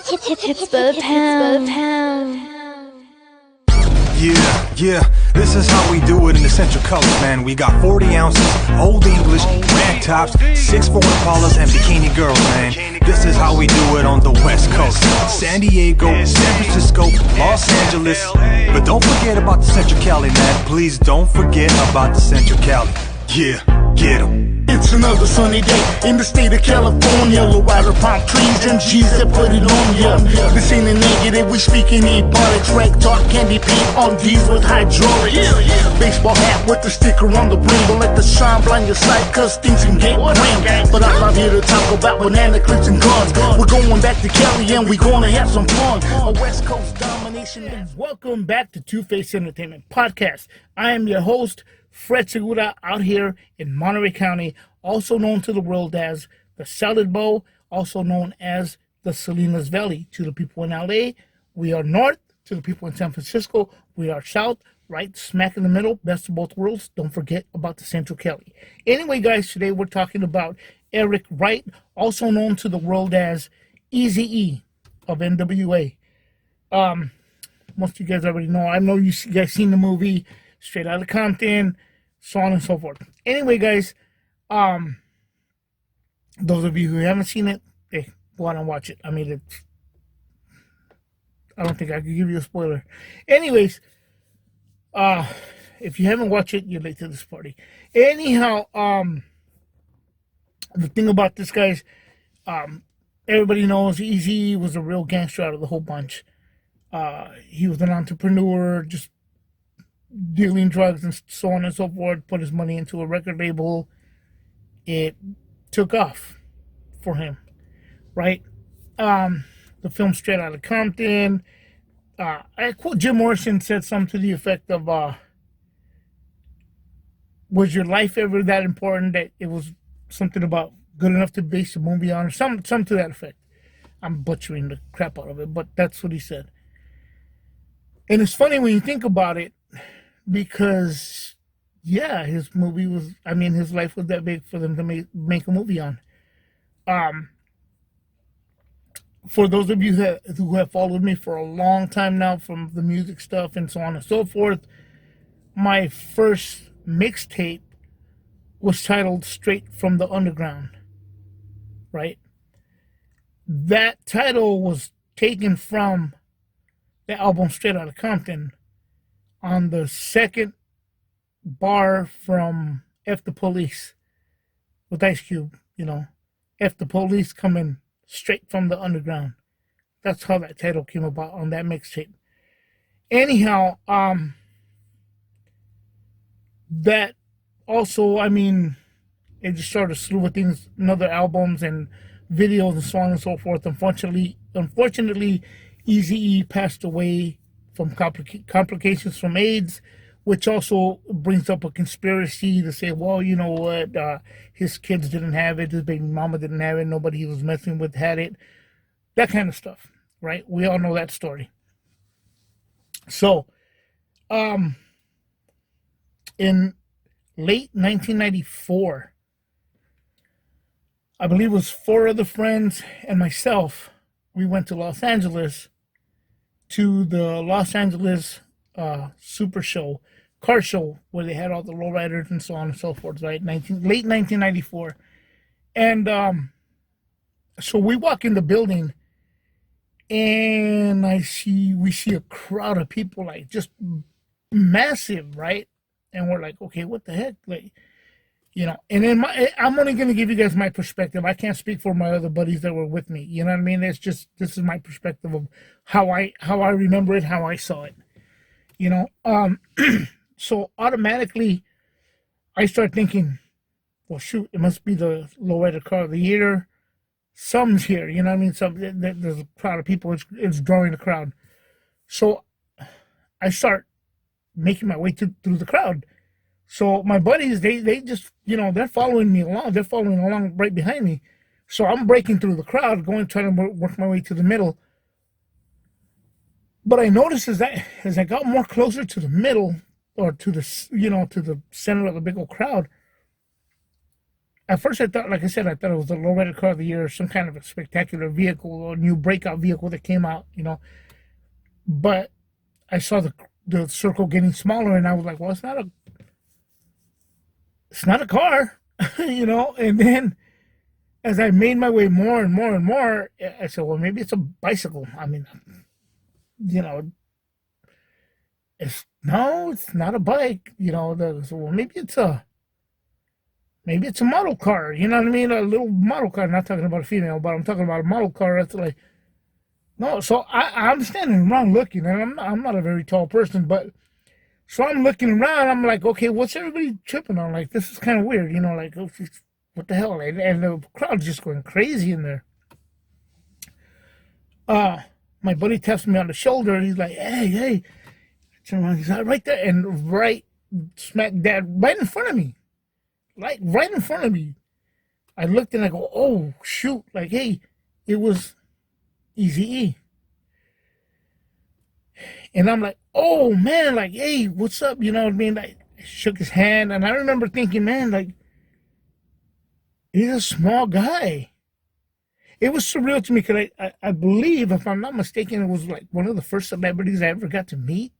Hits for the pound. Yeah, this is how we do it in the Central Coast, man. We got 40 ounces, Old English, rag tops, 6'4" Impalas, and bikini girls, man. This is how we do it on the West Coast. San Diego, San Francisco, Los Angeles. But don't forget about the Central Cali, man. Please don't forget about the Central Cali. Yeah, get 'em. It's another sunny day in the state of California. Low rider palm trees and G's that put it on ya. This ain't a negative, we speaking ebonics. Rank talk, candy paint on D's with hydraulics. Baseball hat with the sticker on the brim. Don't let the sun blind your sight, cause things can get grim. But I'm not here to talk about banana clips and guns. We're going back to Cali and we're gonna have some fun. A West Coast domination. Welcome back to Two-Face Entertainment Podcast. I am your host, Fred Segura, out here in Monterey County, also known to the world as the Salad Bowl, also known as the Salinas Valley. To the people in LA, we are north. To the people in San Francisco, we are south, right smack in the middle, best of both worlds. Don't forget about the Central Cali. Anyway, guys, today we're talking about Eric Wright, also known to the world as Eazy-E of NWA. Most of you guys already know. I know you guys seen the movie Straight Outta Compton, so on and so forth. Anyway, guys, those of you who haven't seen it, hey, go out and watch it. I mean, I don't think I could give you a spoiler. Anyways, if you haven't watched it, you're late to this party. Anyhow, the thing about this, guys, everybody knows Eazy was a real gangster out of the whole bunch. He was an entrepreneur, just dealing drugs and so on and so forth, put his money into a record label. It took off for him, right? The film Straight Outta Compton, I quote Jim Morrison said something to the effect of, was your life ever that important that it was something about good enough to base a movie on, or some to that effect. I'm butchering the crap out of it, but that's what he said. And it's funny when you think about it, because, yeah, his life was that big for them to make a movie on. For those of you who have followed me for a long time now, from the music stuff and so on and so forth, my first mixtape was titled Straight from the Underground, right? That title was taken from the album Straight Outta Compton, on the second bar from F the Police with Ice Cube, F the Police coming straight from the underground. That's how that title came about on that mixtape. Anyhow, that also, it just started a slew of things, and other albums and videos and so on and so forth. Unfortunately, Eazy-E passed away from complications from AIDS, which also brings up a conspiracy to say, well, you know what, his kids didn't have it, his baby mama didn't have it, nobody he was messing with had it, that kind of stuff, right? We all know that story. So, in late 1994, I believe it was 4 other friends and myself, we went to Los Angeles to the Los Angeles Super Show, car show, where they had all the lowriders and so on and so forth, right? Late 1994. And so we walk in the building, and we see a crowd of people, like, just massive, right? And we're like, okay, what the heck? Like, and then I'm only going to give you guys my perspective. I can't speak for my other buddies that were with me. You know what I mean? This is my perspective of how I remember it, how I saw it. So automatically I start thinking, well, shoot, it must be the lowrider car of the year. Something's here, you know what I mean? There's a crowd of people. It's drawing the crowd. So I start making my way through the crowd. So my buddies, they just, they're following me along. They're following along right behind me. So I'm breaking through the crowd, trying to work my way to the middle. But I noticed as I got more closer to the middle, or to the, to the center of the big old crowd, at first I thought, like I said, I thought it was the lowrider car of the year, some kind of a spectacular vehicle or new breakout vehicle that came out, But I saw the circle getting smaller, and I was like, well, it's not a car, And then as I made my way more and more and more, I said, well, maybe it's a bicycle. I mean, you know, it's not a bike. So, well, maybe it's a model car. You know what I mean? A little model car. I'm not talking about a female, but I'm talking about a model car. That's like no. So I'm standing around looking, and I'm not a very tall person, but so I'm looking around. I'm like, okay, what's everybody tripping on? Like, this is kind of weird. Like, oh, what the hell? And the crowd's just going crazy in there. My buddy taps me on the shoulder. He's like, hey. I turn around. He's like, right there, and right smack dab right in front of me. Like right in front of me. I looked and I go, oh shoot, like hey, it was Eazy-E. And I'm like, oh man, like hey, what's up? You know what I mean? Like I shook his hand and I remember thinking, man, like he's a small guy. It was surreal to me because I believe, if I'm not mistaken, it was like one of the first celebrities I ever got to meet.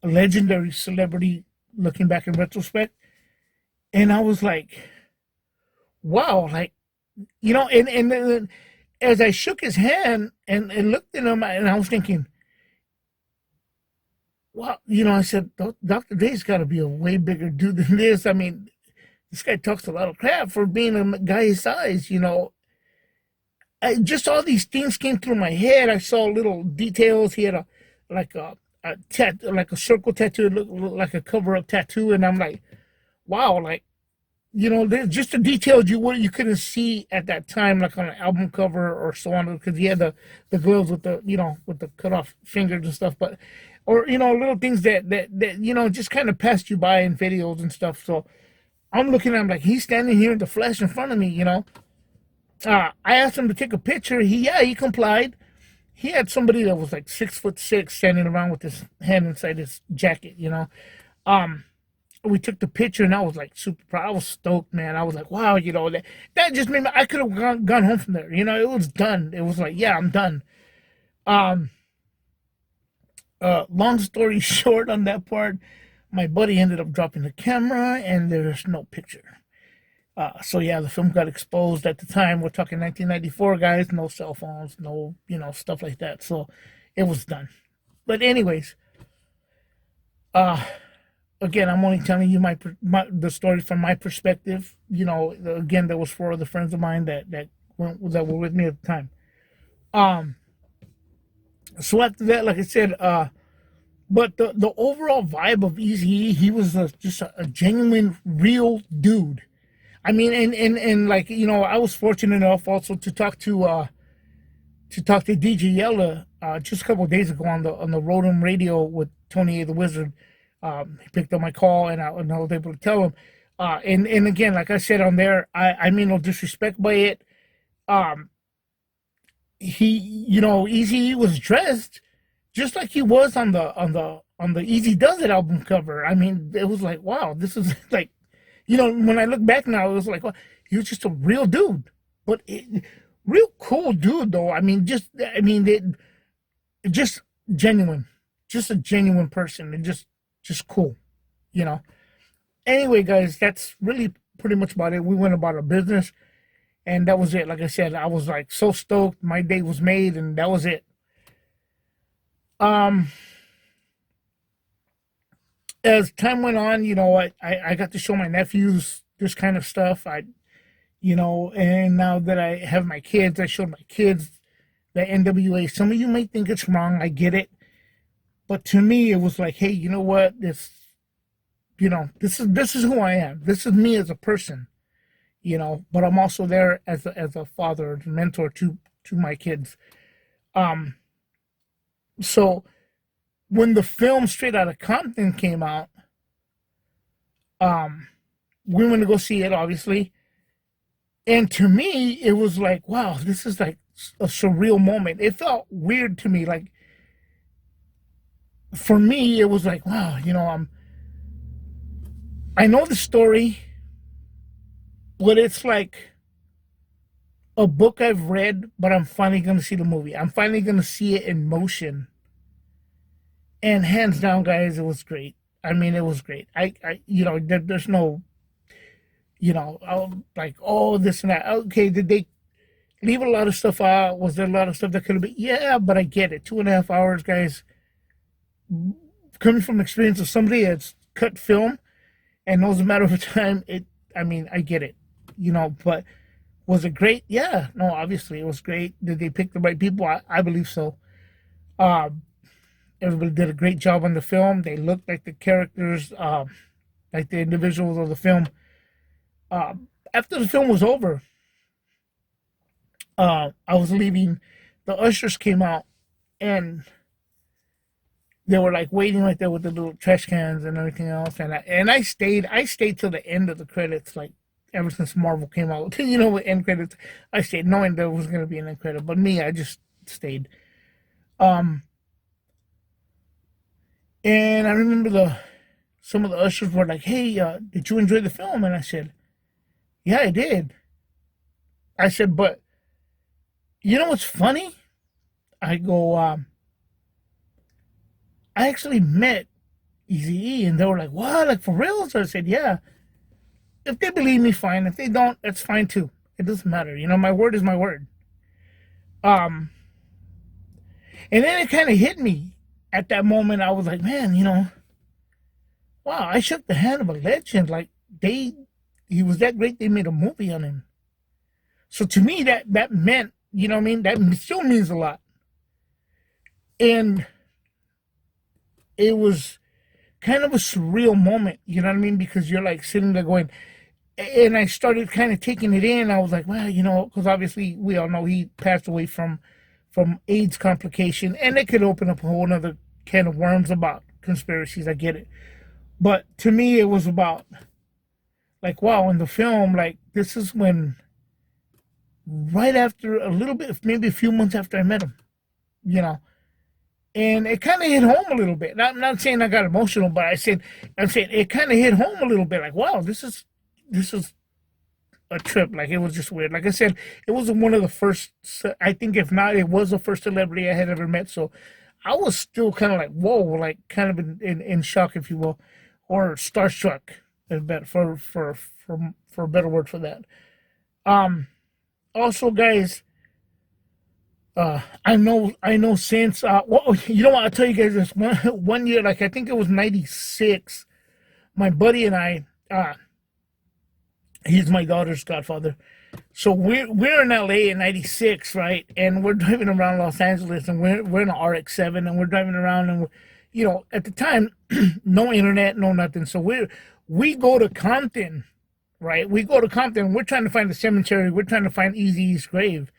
A legendary celebrity looking back in retrospect. And I was like, wow, like, and as I shook his hand and looked at him, and I was thinking, wow, I said, Dr. Day's got to be a way bigger dude than this. I mean, this guy talks a lot of crap for being a guy his size, just all these things came through my head. I saw little details. He had like a circle tattoo, it looked like a cover-up tattoo, and I'm like, wow, like, just the details you couldn't see at that time, like on an album cover or so on, because he had the gloves with the cut off fingers and stuff, but or little things that just kind of passed you by in videos and stuff. So I'm looking at him like he's standing here in the flesh in front of me. I asked him to take a picture. He complied. He had somebody that was like 6'6" standing around with his hand inside his jacket. We took the picture and I was like super proud. I was stoked, man. I was like, wow, that just made me, I could have gone home from there. It was done. It was like, yeah, I'm done. Long story short on that part, my buddy ended up dropping the camera and there's no picture. So yeah, the film got exposed at the time. We're talking 1994, guys. No cell phones, no, stuff like that. So it was done. But anyways, again, I'm only telling you the story from my perspective. Again, there was 4 other friends of mine that were with me at the time. So after that, like I said, but the overall vibe of Eazy-E, he was just a genuine, real dude. I mean, and like I was fortunate enough also to talk to DJ Yella just a couple of days ago on the Rodham radio with Tony A. the Wizard. He picked up my call and I was able to tell him. And again, like I said on there, I mean no disrespect by it. Eazy was dressed just like he was on the Easy Does It album cover. I mean, it was like, wow, this is like, when I look back now, it was like, well, he was just a real dude, but real cool dude though. I mean, just genuine, just a genuine person, and just cool, Anyway, guys, that's really pretty much about it. We went about our business, and that was it. Like I said, I was like so stoked. My day was made, and that was it. As time went on, I got to show my nephews this kind of stuff. And now that I have my kids, I showed my kids the NWA. Some of you may think it's wrong. I get it. But to me, it was like, hey, you know what? This is who I am. This is me as a person, but I'm also there as a father, as a mentor to my kids. So when the film Straight Outta Compton came out, we went to go see it, obviously. And to me, it was like, wow, this is like a surreal moment. It felt weird to me. Like, for me, it was like, wow, I know the story. but it's like a book I've read, but I'm finally gonna see the movie. I'm finally gonna see it in motion. And hands down, guys, it was great. I mean, it was great. There's no, like, oh, this and that. Okay, did they leave a lot of stuff out? Was there a lot of stuff that could have been? Yeah, but I get it. 2.5 hours, guys. Coming from experience of somebody that's cut film and knows a matter of time, I mean, I get it, but was it great? Yeah, no, obviously it was great. Did they pick the right people? I believe so. Um, Everybody did a great job on the film. They looked like the characters, like the individuals of the film. After the film was over, I was leaving. The ushers came out, and they were like waiting right there with the little trash cans and everything else. And I stayed. I stayed till the end of the credits, like ever since Marvel came out. With end credits, I stayed knowing there was going to be an end credit. But me, I just stayed. And I remember some of the ushers were like, "Hey, did you enjoy the film?" And I said, "Yeah, I did." I said, "But you know what's funny?" I go, "I actually met Eazy-E," and they were like, "What? Like for real?" So I said, "Yeah." If they believe me, fine. If they don't, that's fine too. It doesn't matter. My word is my word. Um, and then it kind of hit me at that moment. I was like, man, wow, I shook the hand of a legend. Like he was that great. They made a movie on him. So to me, that meant, what I mean, that still means a lot. And it was kind of a surreal moment. You know what I mean? Because you're like sitting there going, and I started kind of taking it in. I was like, well, because obviously we all know he passed away from AIDS complication, and it could open up a whole other can of worms about conspiracies. I get it, but to me, it was about like, wow, in the film, like this is when right after a little bit, maybe a few months after I met him, you know, and it kind of hit home a little bit. I'm not saying I got emotional, but I'm saying it kind of hit home a little bit. Like, wow, this is a trip. Like it was just weird. Like I said, it was one of the first. I think if not, it was the first celebrity I had ever met. So I was still kind of like whoa, like kind of in shock, if you will, or starstruck, for a better word for that. Also, guys, I know since well, you know what? I'll tell you guys this one year, like I think it was '96. My buddy and I, he's my daughter's godfather. So we're in LA in '96, right? And we're driving around Los Angeles, and we're in an RX-7, and we're driving around, and at the time, no internet, no nothing. So we go to Compton, right? We go to Compton. We're trying to find the cemetery. We're trying to find Eazy-E's grave.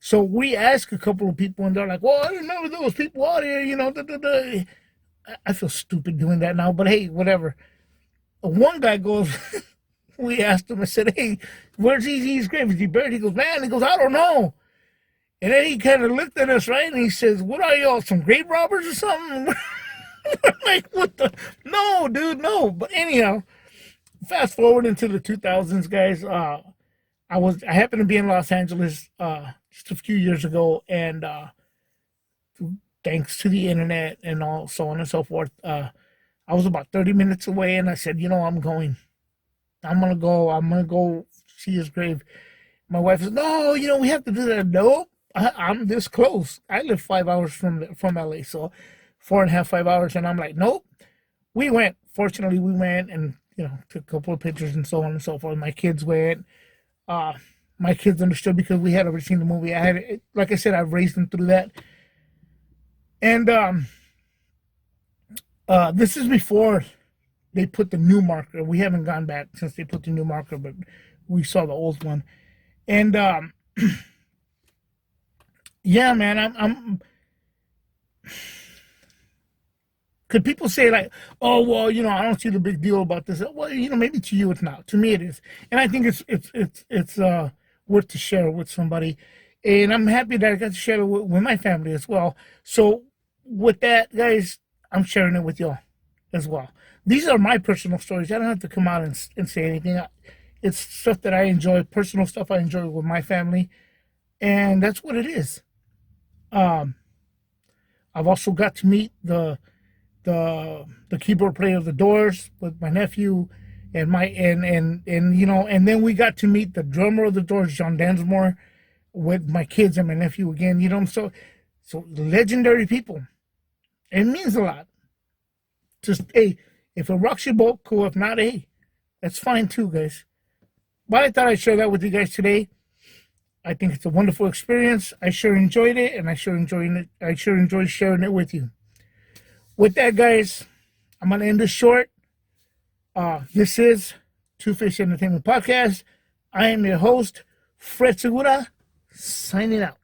So we ask a couple of people, and they're like, "Well, I remember those people out here, Da, da, da." I feel stupid doing that now, but hey, whatever. One guy goes. We asked him, I said, "Hey, where's Eazy-E's grave? Is he buried?" He goes, "Man," he goes, "I don't know." And then he kind of looked at us, right? And he says, "What are y'all, some grave robbers or something?" We're like, what the? No, dude, no. But anyhow, fast forward into the 2000s, guys. I happened to be in Los Angeles just a few years ago, and thanks to the internet and all so on and so forth, I was about 30 minutes away, and I said, I'm going. I'm gonna go. I'm gonna go see his grave. My wife says, "No, we have to do that." Nope, I'm this close. I live 5 hours from LA, so 4.5, 5 hours, and I'm like, nope. We went. Fortunately, we went and took a couple of pictures and so on and so forth. My kids went. My kids understood because we had already seen the movie. Like I said, I've raised them through that, and this is before they put the new marker. We haven't gone back since they put the new marker, but we saw the old one. And yeah, man, I'm could people say like, "Oh, well, I don't see the big deal about this." Well, maybe to you it's not. To me it is. And I think it's worth to share with somebody. And I'm happy that I got to share it with my family as well. So with that, guys, I'm sharing it with y'all as well. These are my personal stories. I don't have to come out and say anything. It's stuff that I enjoy, personal stuff I enjoy with my family, and that's what it is. I've also got to meet the keyboard player of the Doors with my nephew, and and then we got to meet the drummer of the Doors, John Densmore, with my kids and my nephew again. So legendary people. It means a lot. Just hey, if it rocks your boat, cool. If not, hey, that's fine too, guys. But I thought I'd share that with you guys today. I think it's a wonderful experience. I sure enjoyed it, and I sure enjoyed sharing it with you. With that, guys, I'm gonna end this short. This is Two-Face Entertainment Podcast. I am your host, Fred Segura, signing out.